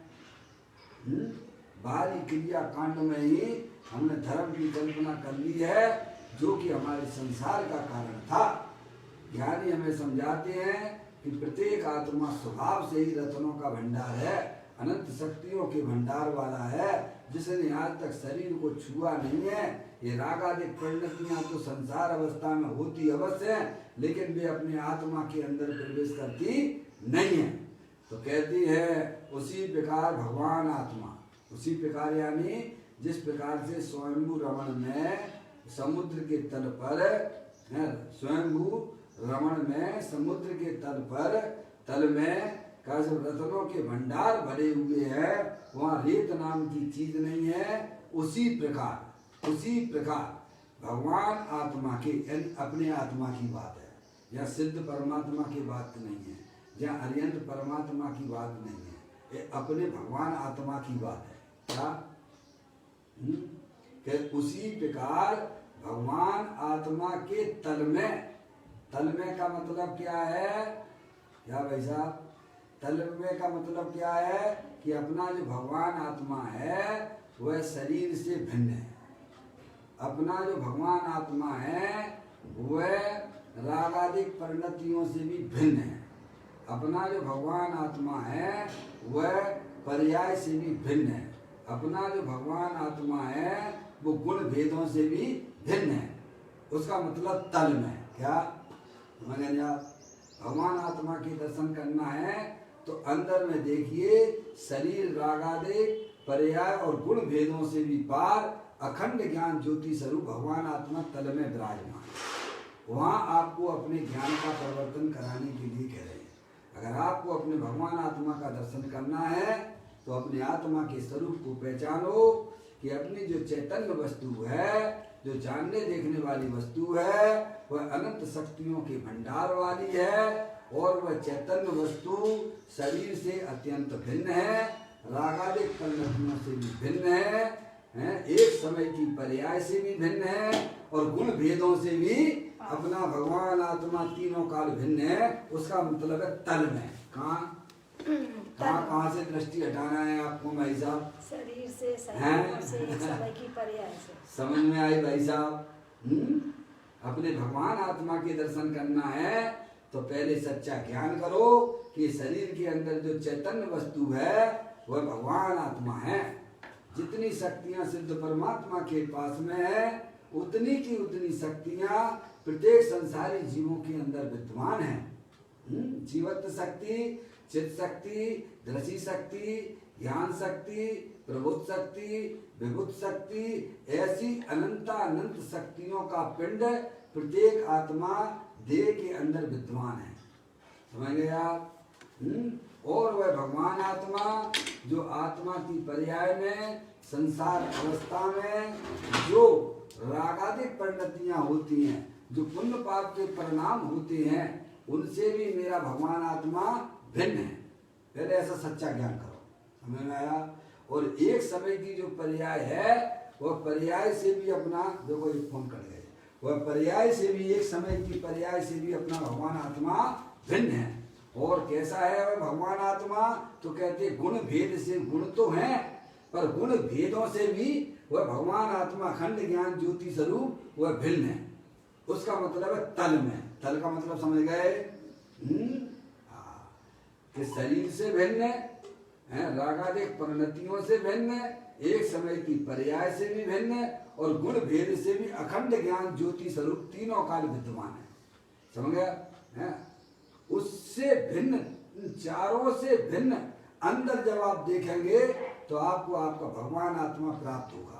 Speaker 1: बाहरी क्रिया कांड में ही हमने धर्म की कल्पना कर ली है, जो कि हमारे संसार का कारण था। ज्ञानी हमें समझाते हैं कि प्रत्येक आत्मा स्वभाव से ही रत्नों का भंडार है, अनंत शक्तियों के भंडार वाला है, जिसने आज तक शरीर को छुआ नहीं है। ये रागादिक परिणतियां तो संसार अवस्था में होती अवश्य है, लेकिन वे अपने आत्मा के अंदर प्रवेश करती नहीं है। तो कहती है उसी प्रकार भगवान आत्मा, उसी प्रकार यानी जिस प्रकार से स्वयंभू रमण में समुद्र के तल पर, स्वयंभू रमण में समुद्र के तल में रत्नों के भंडार भरे हुए हैं, वहाँ रेत नाम की चीज नहीं है। उसी प्रकार भगवान आत्मा के, अपने आत्मा की बात है, या सिद्ध परमात्मा की बात नहीं है, या अरिहंत परमात्मा की बात नहीं है, ये अपने भगवान आत्मा की बात है। क्या? कि उसी प्रकार भगवान आत्मा के तल में का मतलब क्या है? क्या भाई साहब, तल में का मतलब क्या है? कि अपना जो भगवान आत्मा है वह शरीर से भिन्न है। अपना जो भगवान आत्मा है वह रागादिक परिणतियों से भी भिन्न है। अपना जो भगवान आत्मा है वह पर्याय से भी भिन्न है। अपना जो भगवान आत्मा है वो गुण भेदों से भी भिन्न है। उसका मतलब तल में। क्या समझ आप? भगवान आत्मा के दर्शन करना है तो अंदर में देखिए, शरीर रागादिक पर्याय और गुण भेदों से भी पार अखंड ज्ञान ज्योति स्वरूप भगवान आत्मा तल में विराजमान। वहाँ आपको अपने ज्ञान का परिवर्तन कराने के लिए कह रहे हैं। अगर आपको अपने भगवान आत्मा का दर्शन करना है तो अपने आत्मा के स्वरूप को पहचानो कि अपनी जो चैतन्य वस्तु है, जो जानने देखने वाली वस्तु है, वह अनंत शक्तियों के भंडार वाली है और वह चैतन्य वस्तु शरीर से अत्यंत भिन्न है, रागादिक परिणतियों से भी भिन्न है, एक समय की पर्याय से भी भिन्न है और गुण भेदों से भी अपना भगवान आत्मा तीनों काल भिन्न है। उसका मतलब है तल में। कहाँ से दृष्टि हटाना है आपको भाई साहब?
Speaker 4: शरीर से, शरीर से, एक समय की पर्याय से।
Speaker 1: समझ में आई भाई साहब? अपने भगवान आत्मा के दर्शन करना है तो पहले सच्चा ज्ञान करो कि शरीर के अंदर जो चैतन्य वस्तु है वह भगवान आत्मा है। जितनी शक्तियां सिद्ध परमात्मा के पास में है उतनी की उतनी शक्तियां प्रत्येक संसारी जीवों के अंदर विद्यमान है। जीवत्व शक्ति, चित्त शक्ति, दृष्टि शक्ति, ज्ञान शक्ति, प्रबुद्ध शक्ति, विभुत शक्ति, ऐसी अनंत शक्तियों का पिंड प्रत्येक आत्मा देह के अंदर विद्यमान है। समझ गए आप? और वह भगवान आत्मा जो आत्मा की पर्याय में संसार अवस्था में जो रागादिक परिणतियां होती हैं, जो पुण्य पाप के परिणाम होते हैं, उनसे भी मेरा भगवान आत्मा भिन्न है। पहले ऐसा सच्चा ज्ञान करो। समझ में आया? और एक समय की जो पर्याय है वह पर्याय से भी अपना, देखो एक फोन कर गए, वह पर्याय से भी, एक समय की पर्याय से भी अपना भगवान आत्मा भिन्न है। और कैसा है वह भगवान आत्मा? तो कहते गुण भेद से, गुण तो हैं पर गुण भेदों से भी वह भगवान आत्मा अखंड ज्ञान ज्योति स्वरूप वह भिन्न है। उसका मतलब है तल में। तल का मतलब समझ गए? कि शरीर से भिन्न है, रागादिक परिणतियों से भिन्न है, एक समय की पर्याय से भी भिन्न है और गुण भेद से भी अखंड ज्ञान ज्योति स्वरूप तीनों काल विद्यमान है। समझ गया? उससे भिन्न, चारों से भिन्न अंदर जब आप देखेंगे तो आपको आपका भगवान आत्मा प्राप्त होगा।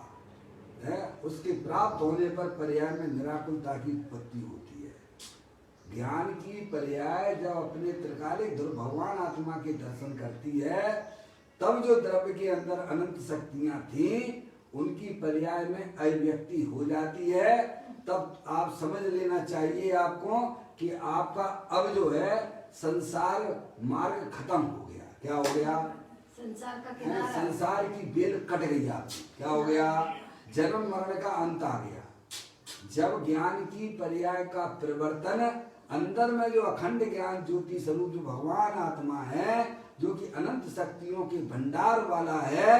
Speaker 1: उसके प्राप्त होने पर पर्याय में निराकुलता की उत्पत्ति होती है। ज्ञान की पर्याय जब अपने त्रिकालिक भगवान आत्मा के दर्शन करती है तब जो द्रव्य के अंदर अनंत शक्तियां थी उनकी पर्याय में अभिव्यक्ति हो जाती है। तब आप समझ लेना चाहिए आपको कि आपका अब जो है संसार मार्ग खत्म हो गया। क्या हो गया?
Speaker 3: संसार का किनारा,
Speaker 1: संसार की बेल कट गई आपकी। क्या हो गया? जन्म मरण का अंत आ गया। जब ज्ञान की पर्याय का परिवर्तन अंदर में जो अखंड ज्ञान ज्योति स्वरूप जो भगवान आत्मा है, जो कि अनंत शक्तियों के भंडार वाला है,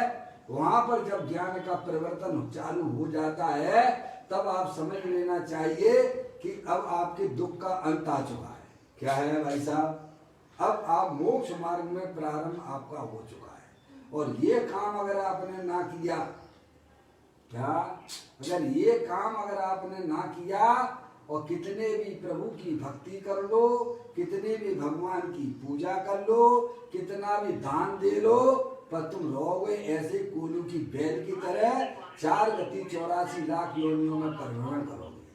Speaker 1: वहां पर जब ज्ञान का परिवर्तन चालू हो जाता है तब आप समझ लेना चाहिए कि अब आपके दुख का अंत आ चुका है। क्या है भाई साहब? अब आप मोक्ष मार्ग में प्रारंभ आपका हो चुका है। और ये काम अगर आपने ना किया, क्या अगर ये काम अगर आपने ना किया और कितने भी प्रभु की भक्ति कर लो, कितने भी भगवान की पूजा कर लो, कितना भी दान दे लो, पर तुम रहोगे ऐसे कोलू की बैल की तरह 4 गति 84 लाख योनियों में परिभ्रमण करोगे।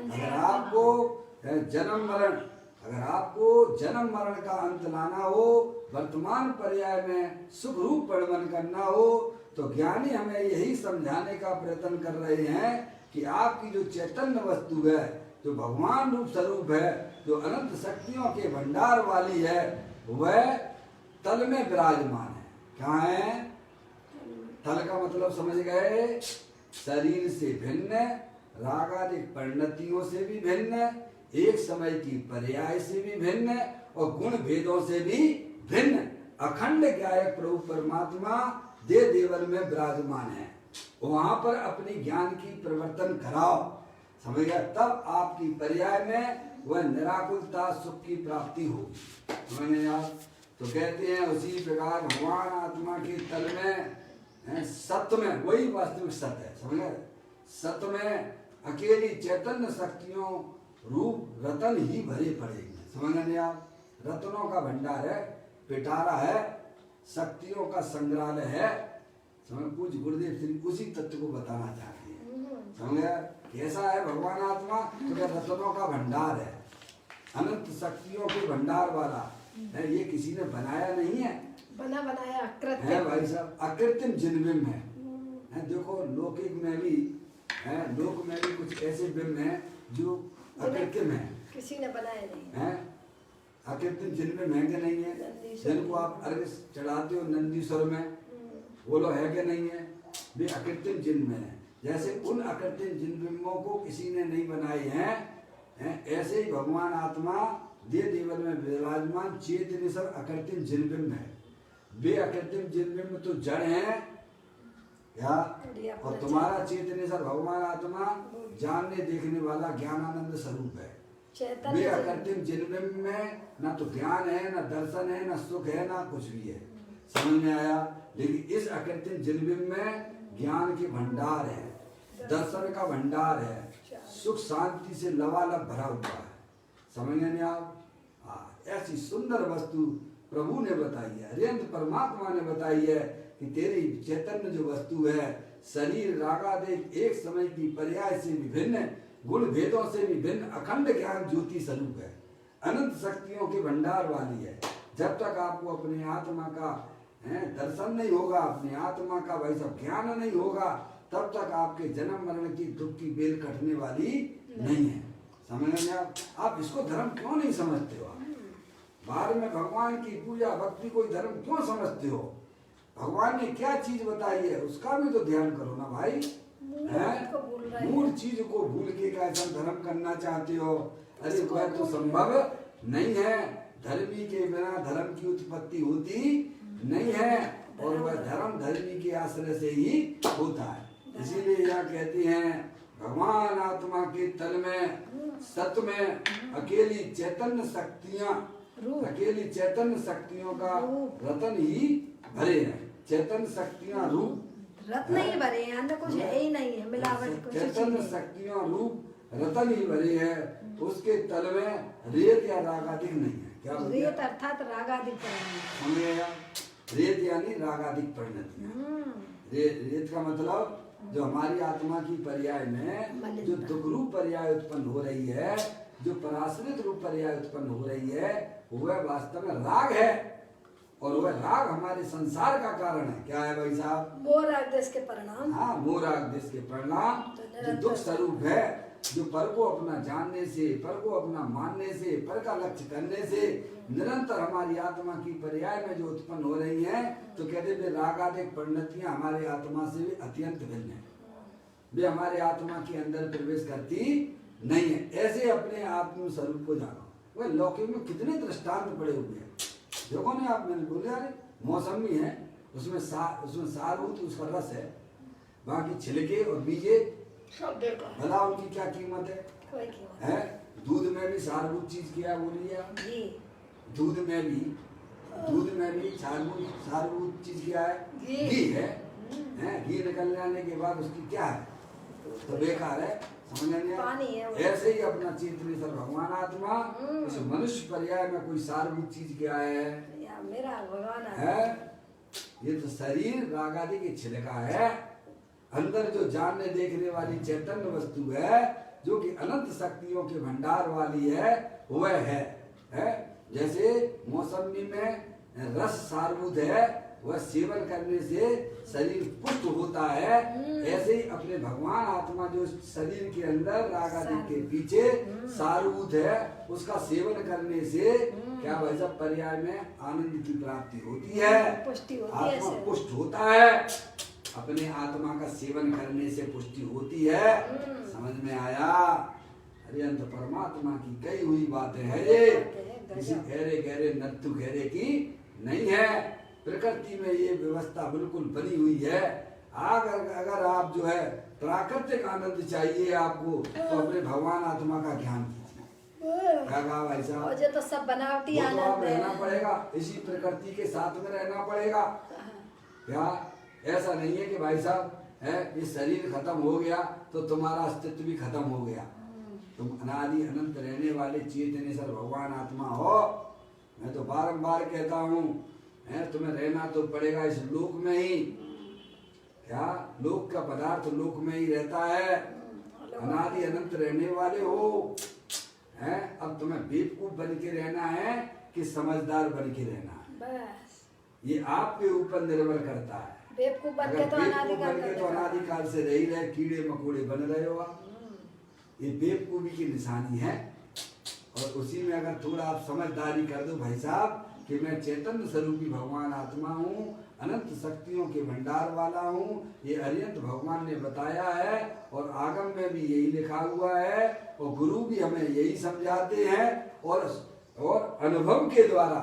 Speaker 1: अगर आपको जन्म मरण का अंत लाना हो, वर्तमान पर्याय में सुख रूप परिणमन करना हो, तो ज्ञानी हमें यही समझाने का प्रयत्न कर रहे हैं कि आपकी जो चैतन्य वस्तु है, जो भगवान रूप स्वरूप है, जो अनंत शक्तियों के भंडार वाली है, वह तल में विराजमान है। क्या है? तल का मतलब समझ गए? शरीर से भिन्न, रागादिक परिणतियों से भी भिन्न, एक समय की पर्याय से भी भिन्न और गुण भेदों से भी भिन्न अखंड ज्ञायक प्रभु परमात्मा देव देवर में विराजमान है। वहां पर अपनी ज्ञान की परिवर्तन कराओ। समझ गया? तब आपकी पर्याय में वह निराकुलता सुख की प्राप्ति होगी। समझ गए आप? तो कहते हैं उसी प्रकार भगवान आत्मा के तल में सत्य में वही वास्तविक सत्य है। समझ गए? सत्य में अकेली चैतन्य शक्तियों रूप रतन ही भरे पड़ेंगे। समझ गए आप? रत्नों का भंडार है, पिटारा है, शक्तियों का संग्रहालय है। समझ? पूज्य गुरुदेव श्री उसी तत्व को बताना चाहते हैं। समझ गए? कैसा है भगवान आत्मा? तो क्या रत्नों का भंडार है, अनंत शक्तियों के भंडार वाला, है, ये किसी ने बनाया नहीं है,
Speaker 4: बना बनाया
Speaker 1: है
Speaker 4: अकृत्रिम।
Speaker 1: भाई साहब, अकृत्रिम जिनबिम्ब है। देखो लौकिक में भी है, लोक में भी कुछ ऐसे बिम्ब हैं जो अकृत्रिम है,
Speaker 4: किसी ने बनाया नहीं।
Speaker 1: हैं अकृत्रिम जिनबिम्ब है कि नहीं है?
Speaker 4: नंदीश्वर।
Speaker 1: जिनको आप अर्घ्य चढ़ाते हो नंदीश्वर में, वो लोग है कि नहीं है? वे अकृत्रिम जिनबिम्ब है। जैसे उन अकृत्रिम जिनबिम्बों को किसी ने नहीं बनाए हैं, ऐसे ही भगवान आत्मा देव देवन में विराजमान चेतनेश्वर अकृत्रिम जिनबिम्ब है। वे अकृत्रिम जिनबिम्ब तो जड़ हैं क्या, और तुम्हारा चेतनेश्वर भगवान आत्मा जानने देखने वाला ज्ञानानंद स्वरूप है। वे अकृत्रिम जिनबिम्ब में ना तो ज्ञान है, ना दर्शन है, ना सुख है, ना कुछ भी है। समझ में आया? लेकिन इस अकृत्रिम जिनबिम्ब में ज्ञान के भंडार है, दर्शन का भंडार है, सुख शांति से लबालब भरा हुआ है। समझ में आप? ऐसी सुंदर वस्तु प्रभु ने बताई है, अरिहंत परमात्मा ने बताई है कि तेरी चैतन्य जो वस्तु है, शरीर रागादेश एक समय की पर्याय से विभिन्न गुण भेदों से विभिन्न अखंड ज्ञान ज्योति स्वरूप है, अनंत शक्तियों के भंडार वाली है। जब तक आपको अपने आत्मा का दर्शन नहीं होगा, अपने आत्मा का भाई सब ज्ञान नहीं होगा, तब तक आपके जन्म मरण की दुख की बेल कटने वाली नहीं है। समझ में आप इसको धर्म क्यों नहीं समझते हो? बाहर में भगवान की पूजा भक्ति कोई धर्म क्यों समझते हो? भगवान ने क्या चीज बताई है उसका भी तो ध्यान करो ना भाई। मूल चीज को भूल के कैसा धर्म करना चाहते हो? अरे वह तो संभव नहीं है। धर्मी के बिना धर्म की उत्पत्ति होती नहीं है, और वह धर्म धर्मी के आश्रय से ही होता है। इसीलिए यह कहते हैं भगवान आत्मा के तल में सत्य में अकेली चैतन्य शक्तियां, अकेली चैतन्य शक्तियों का रतन ही भरे हैं। चैतन्य शक्तियां रूप
Speaker 4: रत्न ही भरे हैं, अंदर कुछ है ही नहीं है, मिलावट कुछ
Speaker 1: चैतन्य शक्तियां रूप रतन ही भरे हैं। उसके तल में रेत या रागादिक नहीं है। क्या
Speaker 4: रेत अर्थात रागादिक
Speaker 1: समझेगा? रेत यानी रागादिक परिणति। रेत का मतलब जो हमारी आत्मा की पर्याय में जो दुख रूप पर्याय उत्पन्न हो रही है, जो पराश्रित रूप पर्याय उत्पन्न हो रही है, वह वास्तव में राग है, और वह राग हमारे संसार का कारण है। क्या है भाई साहब?
Speaker 4: मोराग देश के परिणाम।
Speaker 1: हाँ, मोराग देश के परिणाम जो दुख स्वरूप है, जो पर को अपना जानने से, पर को अपना मानने से, पर का लक्ष्य करने से निरंतर हमारी आत्मा की पर्याय में जो उत्पन्न हो रही हैं, तो कहते वे रागादिक परिणतियां हमारे आत्मा से भी अत्यंत भिन्न है। वे हमारे आत्मा के अंदर प्रवेश करती नहीं है। ऐसे अपने आत्म स्वरूप को जानो। वह लौकिक में कितने दृष्टांत पड़े हुए हैं, देखो ना आप। मैंने बोले अरे मौसमी है, उसमें सारूत उसका रस है, बाकी छिलके और बीजे भला उनकी क्या कीमत है?
Speaker 4: कोई कीमत
Speaker 1: है? दूध में भी सारभूत चीज क्या बोलिए? दूध में भी सारभूत चीज क्या है? घी है। घी निकल जाने के बाद उसकी क्या है? तो बेकार है। समझ नहीं? ऐसे ही अपना चेतनेश्वर भगवान आत्मा इस मनुष्य पर्याय में कोई सारभूत चीज क्या है?
Speaker 4: मेरा भगवान
Speaker 1: है। ये तो शरीर रागादि की छिलका है। अंदर जो जानने देखने वाली चैतन्य वस्तु है, जो कि अनंत शक्तियों के भंडार वाली है, वह है। जैसे मौसमी में रस सारभूत है, वह सेवन करने से शरीर पुष्ट होता है। ऐसे ही अपने भगवान आत्मा जो शरीर के अंदर रागादि के पीछे सारभूत है, उसका सेवन करने से क्या भाई साहब पर्याय में आनंद की प्राप्ति होती है,
Speaker 4: पुष्टि होती है,
Speaker 1: आत्मा पुष्ट होता है। अपने आत्मा का सेवन करने से पुष्टि होती है। समझ में आया? अरिहंत परमात्मा की कई हुई बातें हैं, ये किसी गहरे गहरे नत्थु गहरे की नहीं है। प्रकृति में ये व्यवस्था बिल्कुल बनी हुई है। अगर आप जो है प्राकृतिक आनंद चाहिए आपको, तो अपने भगवान आत्मा का ज्ञान कीजिए। क्या कहा भाई साहब?
Speaker 4: मुझे तो सब बनावटी
Speaker 1: वो तो आप
Speaker 4: आनंद है।
Speaker 1: रहना पड़ेगा, इसी प्रकृति के साथ में रहना पड़ेगा। क्या ऐसा नहीं है कि भाई साहब है ये शरीर खत्म हो गया तो तुम्हारा अस्तित्व भी खत्म हो गया? तुम अनादि अनंत रहने वाले चेतनेश्वर भगवान आत्मा हो। मैं तो बारंबार कहता हूँ, तुम्हें रहना तो पड़ेगा इस लोक में ही। क्या लोक का पदार्थ लोक में ही रहता है। अनादि अनंत रहने वाले हो, है, अब तुम्हें बेवकूफ बन के रहना है कि समझदार बन के रहना है,
Speaker 4: बस
Speaker 1: ये आपके ऊपर निर्भर करता है।
Speaker 4: बेवकूफ बन
Speaker 1: अगर
Speaker 4: के तो
Speaker 1: बेवकूफ
Speaker 4: अनादिकाल
Speaker 1: बन के तो
Speaker 4: का
Speaker 1: अनादिकाल से रही रहे, कीड़े मकोड़े बन रहे हो आप, ये बेवकूफी की निशानी है। और उसी में अगर थोड़ा आप समझदारी कर दो भाई साहब कि मैं चैतन्य स्वरूपी भगवान आत्मा हूँ, अनंत शक्तियों के भंडार वाला हूँ, ये अरिहंत भगवान ने बताया है और आगम में भी यही लिखा हुआ है और गुरु भी हमें यही समझाते हैं और अनुभव के द्वारा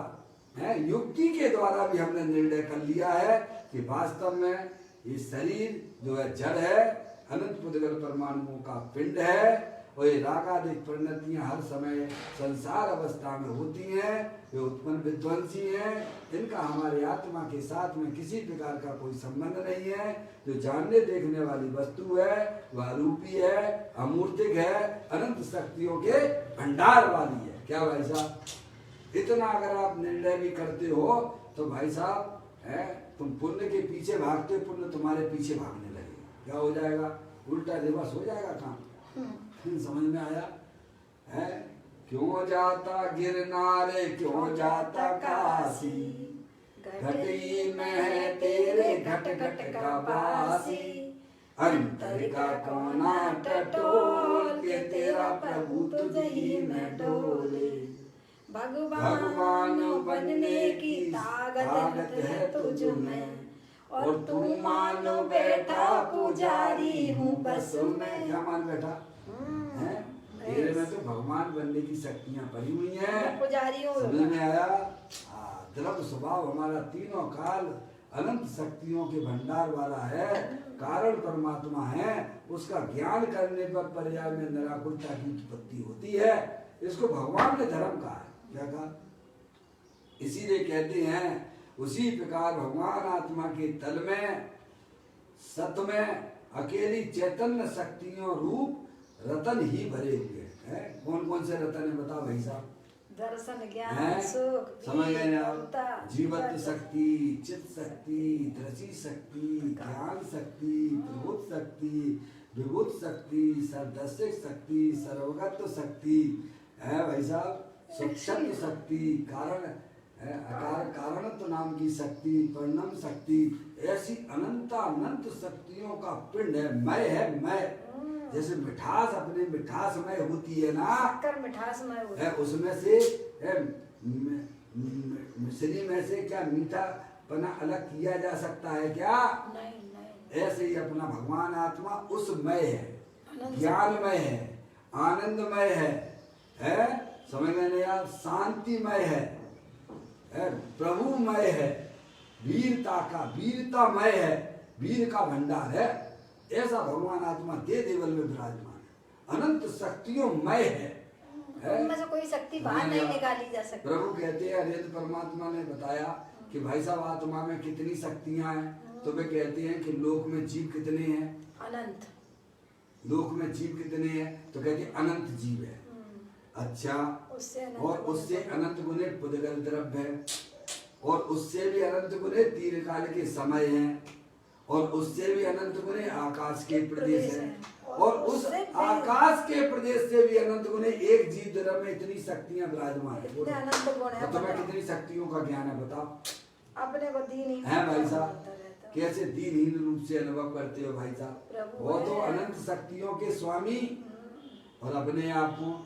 Speaker 1: है, युक्ति के द्वारा भी हमने निर्णय कर लिया है कि वास्तव में ये शरीर जो है जड़ है, अनंत पुद्गल परमाणुओं का पिंड है और ये रागादिक परिणतियां हर समय संसार अवस्था में होती हैं, वे उत्पन्न विध्वंसी हैं, इनका हमारे आत्मा के साथ में किसी प्रकार का कोई संबंध नहीं है। जो जानने देखने वाली वस्तु है वह रूपी है, अमूर्तिक है, अनंत शक्तियों के भंडार वाली है। क्या भाई साहब, इतना अगर आप निर्णय भी करते हो तो भाई साहब है, तुम पुण्य के पीछे भागते, पुण्य तुम्हारे पीछे भागने लगेगा। क्या हो जाएगा, उल्टा रिवर्स हो जाएगा काम। समझ में आया है? क्यों जाता गिरनार, क्यों जाता काशी, घटी में है तेरे घट घट का बासी, अंतर का कोना टटोल के तेरा प्रभु तुझी में डोले,
Speaker 4: भगवान बनने की ताकत है तुझ में, और तू मानो बैठा पुजारी हूँ बस में।
Speaker 1: क्या मान बैठा है? तेरे में तो भगवान बनने की शक्तियां पड़ी हुई हैं,
Speaker 4: पुजारी हूँ।
Speaker 1: समझ में आया? द्रव्य स्वभाव हमारा तीनों काल अनंत शक्तियों के भंडार वाला है, कारण परमात्मा है, उसका ज्ञान करने पर पर्याय में निराकुलता की उत्पत्ति होती है। इसको भगवान ने धर्म कहा है। क्या कहा? इसीलिए कहते हैं उसी प्रकार भगवान आत्मा के तल में सत में अकेली चैतन्य शक्तियों रूप रतन ही भरे हुए हैं। कौन कौन से रतन है बताओ भाई साहब?
Speaker 4: दर्शन, ज्ञान, सुख,
Speaker 1: समझ गए ना?
Speaker 4: ममता,
Speaker 1: जीवत्व शक्ति, चित्त शक्ति, दृष्टि शक्ति, ज्ञान शक्ति, प्रबुद्ध शक्ति, विभुत शक्ति, सर्वदर्शक शक्ति, सर्वगत शक्ति है भाई साहब, सुक्षत शक्ति, कारण कारणत्व नाम की शक्ति, परिणाम शक्ति, ऐसी अनंत शक्तियों का पिंड है, मय है मय। जैसे मिठास अपने मिठासमय होती है ना,
Speaker 4: शक्कर मिठासमय होती
Speaker 1: है, उसमें से मिश्री में से क्या मीठा पना अलग किया जा सकता है क्या?
Speaker 4: नहीं।
Speaker 1: ऐसे ही अपना भगवान आत्मा उसमय है, ज्ञानमय है, आनंदमय है, समझ में नहीं आया? शांतिमय है, प्रभुमय है, वीरतामय है, वीर का भंडार है। ऐसा भगवान आत्मा दे देवल में विराजमान है, अनंत शक्तियों मय है।
Speaker 4: उनमें से कोई शक्ति बाहर नहीं निकाली जा सकती।
Speaker 1: प्रभु कहते हैं, अरिहंत परमात्मा ने बताया कि भाई साहब आत्मा में कितनी शक्तियां हैं, तो वे कहते हैं कि लोक में जीव कितने हैं?
Speaker 4: अनंत।
Speaker 1: लोक में जीव कितने हैं? तो कहते हैं अनंत जीव है। अच्छा, और उससे अनंत गुने पुद्गल द्रव्य है, और उससे भी अनंत गुने दीर्घकाल के समय हैं, और उससे भी अनंत गुने आकाश के प्रदेश है, और उस आकाश के प्रदेश से भी अनंत गुने एक जीव द्रव्य में इतनी शक्तियां विराजमान है। तो तुम्हें कितनी शक्तियों का ज्ञान है बताओ?
Speaker 4: अपने को दीनहीन
Speaker 1: है भाई साहब, कैसे दीनहीन रूप से अनुभव करते हो भाई साहब? वो तो अनंत शक्तियों के स्वामी और अपने आप को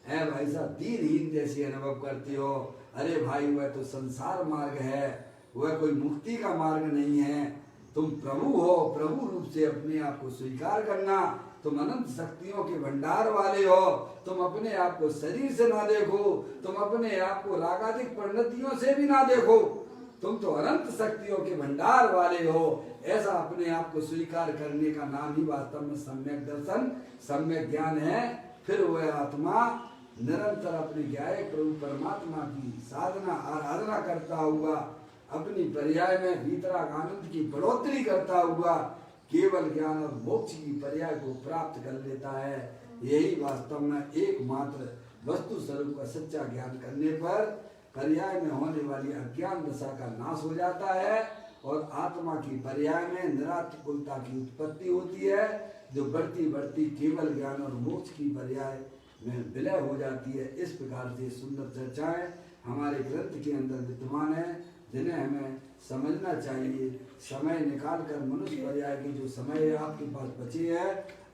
Speaker 1: है भाई साहब दीनहीन जैसे अनुभव करते हो। अरे भाई वह तो संसार मार्ग है, वह कोई मुक्ति का मार्ग नहीं है। तुम प्रभु हो, प्रभु रूप से अपने आप को स्वीकार करना। तुम अनंत शक्तियों के भंडार वाले हो, तुम अपने आप को शरीर से ना देखो, तुम अपने आप को रागादिक परिणतियों से भी ना देखो, तुम तो अनंत शक्तियों के भंडार वाले हो। ऐसा अपने आप को स्वीकार करने का नाम ही वास्तव में सम्यक दर्शन, सम्यक ज्ञान है। फिर वह आत्मा निरंतर अपने ज्ञाय प्रभु परमात्मा की साधना आराधना करता हुआ, अपनी पर्याय में भीतराग आनंद की बढ़ोतरी करता हुआ केवल ज्ञान और मोक्ष की पर्याय को प्राप्त कर लेता है। यही वास्तव में एकमात्र वस्तु स्वरूप का सच्चा ज्ञान करने पर पर्याय में होने वाली अज्ञान दशा का नाश हो जाता है और आत्मा की पर्याय में निराकुलता की उत्पत्ति होती है, जो बढ़ती बढ़ती केवल ज्ञान और मोक्ष की पर्याय में विलय हो जाती है। इस प्रकार से सुंदर चर्चाएं हमारे ग्रंथ के अंदर विद्यमान है, जिन्हें हमें समझना चाहिए। समय निकाल कर मनुष्य पर्याय के जो समय है आपके पास बचे है,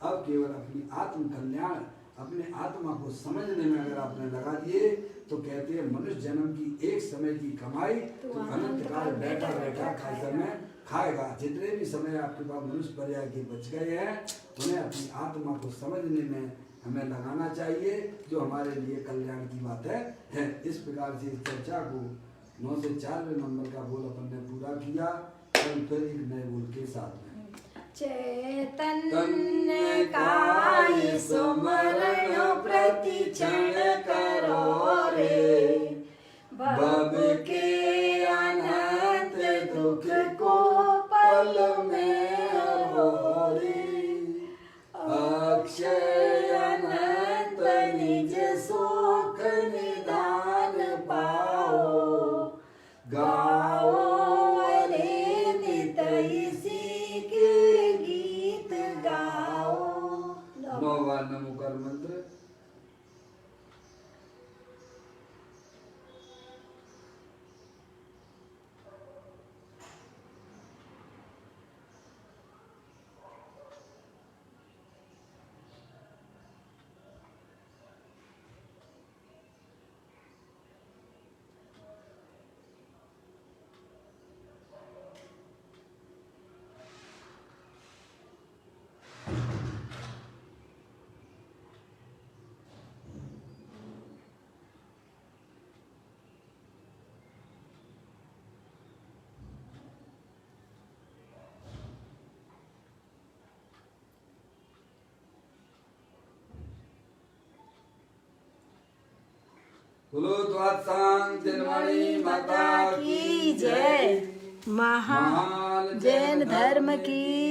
Speaker 1: अब केवल अपनी आत्म कल्याण, अपने आत्मा को समझने में अगर आपने लगा दिए तो कहते हैं मनुष्य जन्म की एक समय की कमाई तो अनंत काल बैठा बैठा समय खाएगा। जितने भी समय आपके पास मनुष्य पर्याय के बच गए हैं उन्हें अपनी आत्मा को समझने में हमें लगाना चाहिए, जो हमारे लिए कल्याण की बात है। इस प्रकार से इस चर्चा को 9 से 4 नंबर का बोल अपन ने पूरा किया। कल फिर एक नए बोल के साथ में
Speaker 4: चैतन्य का सुमरण प्रति क्षण करो रे, भव के अनंत दुख को पल में हो रे, अक्षय अनंत निज सुख निदान पाओ, गाओ रे नित इसी के गीत गाओ।
Speaker 1: 9 बार नमोकार मंत्र। बोलो द्वादशांग दिनवाणी माता की जय।
Speaker 4: महान जैन धर्म की